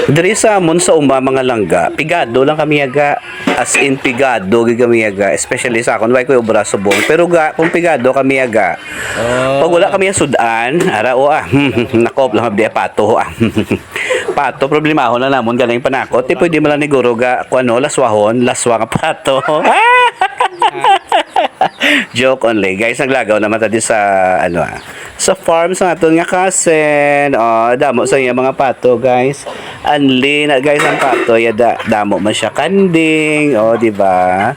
Diri sa amon sa uma mga langga, pigado lang kami yaga. As in pigado gid kami yaga, especially sa akon way ko obra subong. Pero ga kung pigado kami yaga. Pag wala kami sudan, ara o nakop lang abdi pato pato problema ho na namon galing panakot. Ti pwede man lang ni guro ga kuno laswahon, laswa nga pato. Joke only. Guys, naglagaw naman tadi sa sa farm sa aton nga cousin. Oh, damo sa iya mga pato, guys. Anli na guys ang pato ya damo man siya kanding, oh, di ba?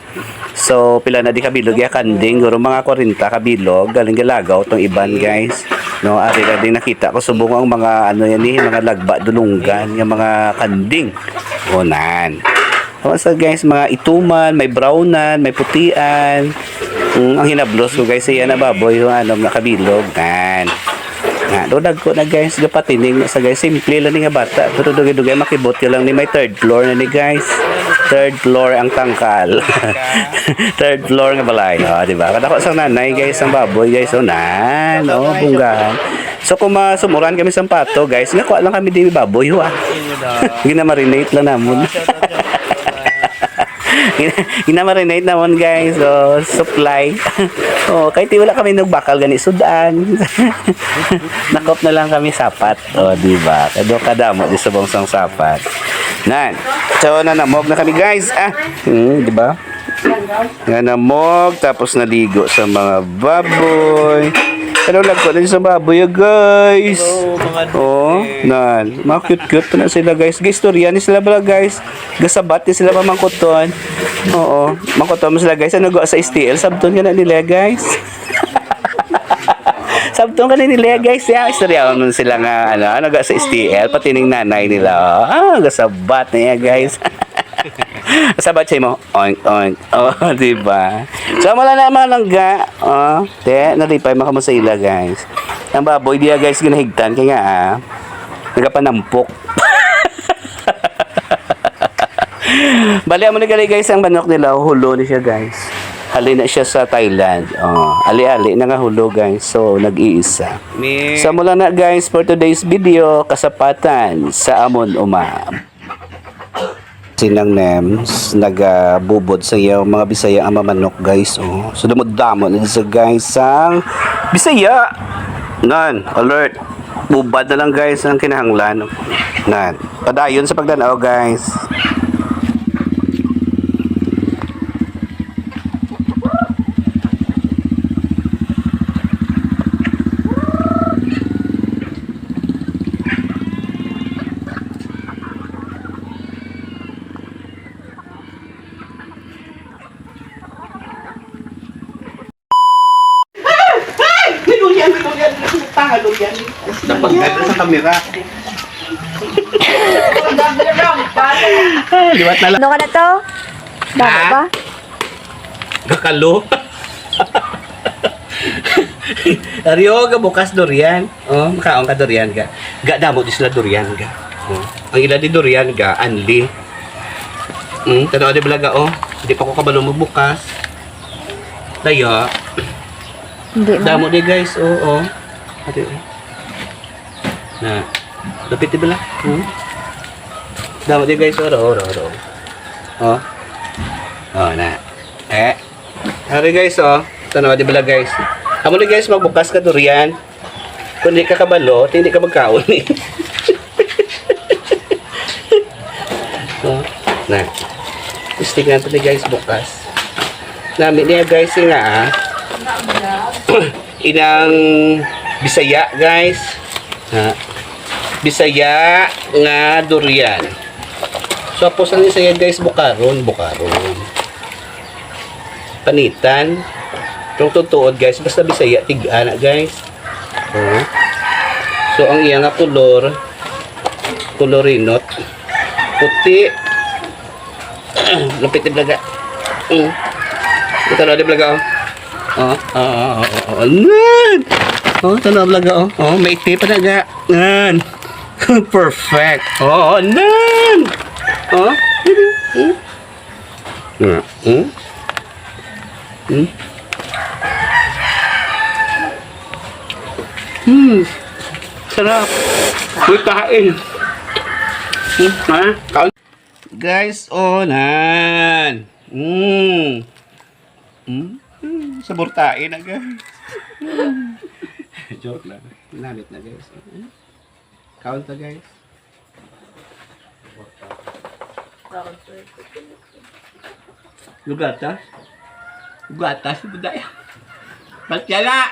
So pila na di kabilog ya kanding, guro mga 40 kabilog galing galagaw tong iban, guys. No, ari na din nakita ko subong ang mga yan ni mga lagba dulunggan, yung mga kanding. Onan. So guys, mga ituman, may brownan, may putian. Ang hinablos ko guys, yan na baboy yung nakabilog. Dodag ko na guys, gapatining sa guys, simple lang ni nga bata. Pero dugay-dugay makibot yun lang ni may third floor na ni guys. Third floor ang tangkal. Third floor nga balay. O, diba? Kadako sa nanay guys, ang baboy guys. O, bunggahan. So, kung masumuran kami sa pato guys, nakuha lang kami di baboy. Ginamarinate lang namon. Ginamarinate naman guys. So, supply. Oh, kahit wala kami nagbakal gani sudan. Nakop na lang kami sapat. Oh, di ba? Kadamo di sa bangsang sapat. Nan. So, nanamog na kami guys. Di ba? Nanamog tapos naligo sa mga baboy. Pero lagko na sa baboy guys. Oh, nan. Mga cute-cute na sila guys. Guys, storya ni sila bala guys. Gasabat ni sila pamangkuton. Oo, mangkuton mo sila guys. Ano go sa STL? Sabton ka na nila guys. Sabton ka na nila guys. Ya, istorya mo sila nga ano go sa STL. Pati ning nanay nila. Gasabat niya guys. Sabat siya mo, oink, oink. Oh, diba? So, wala na mga langga. Oh, nalipay makamo sa ila, guys. Ang baboy, diya, guys, ginahigtan. Kaya nga, nagapanampok. Bali, mo na gali, guys, ang manok nila. Hulo ni siya, guys. Hali na siya sa Thailand. Oh, ali-ali na nga hulo, guys. So, nag-iisa. So, mula na, guys, for today's video, kasapatan sa Amon Uma. Sinang Nems nagbubod sa iyo mga Bisaya ang mamanok guys. Oh, so dumudamo na sa guys ang Bisaya. Nan, alert. Bubad na lang guys ang kinahanglan. Nan, padayon sa pagdanaw guys. Napagkada sa kamera. Liwat na lang. Ano ka na to? Damo ba? Gakalo. Ariyo ga bukas durian. Oh, makaon ka durian ga. Ga damo di sila durian ga. Oh. Ang ila di durian ga anli. Tanaw di balaga oh. Hindi pa ko kabalo magbukas. Daya. Hindi man. Damo di guys. Oo. Ate. Na. Lapit di bala. Damo di guys. Oro. Oh. Oh na. Hari guys oh. Tanaw di bala guys. Amo di guys magbukas ka durian. Kung di ka kabalo, hindi ka magkaon eh. Oh. Na. Stick natin di guys bukas. Nami niya guys nga inang Bisaya guys. Bisaya nga durian. So apos ang Bisaya guys bukaron. Panitan. Yung tutuod guys basta Bisaya tig-ana guys. So ang iya nga kolorinot puti. Lapit iblaga. Ito na iblaga tanong blaga may tip na ga. Perfect. Nan. Sarap. Uy, kain. Ha? Count. Guys, onan. Sabor tae na guys. Joke lang. Nalit na guys. Count na guys. Lugatas? Lugatas? Budaya. Ba't yala?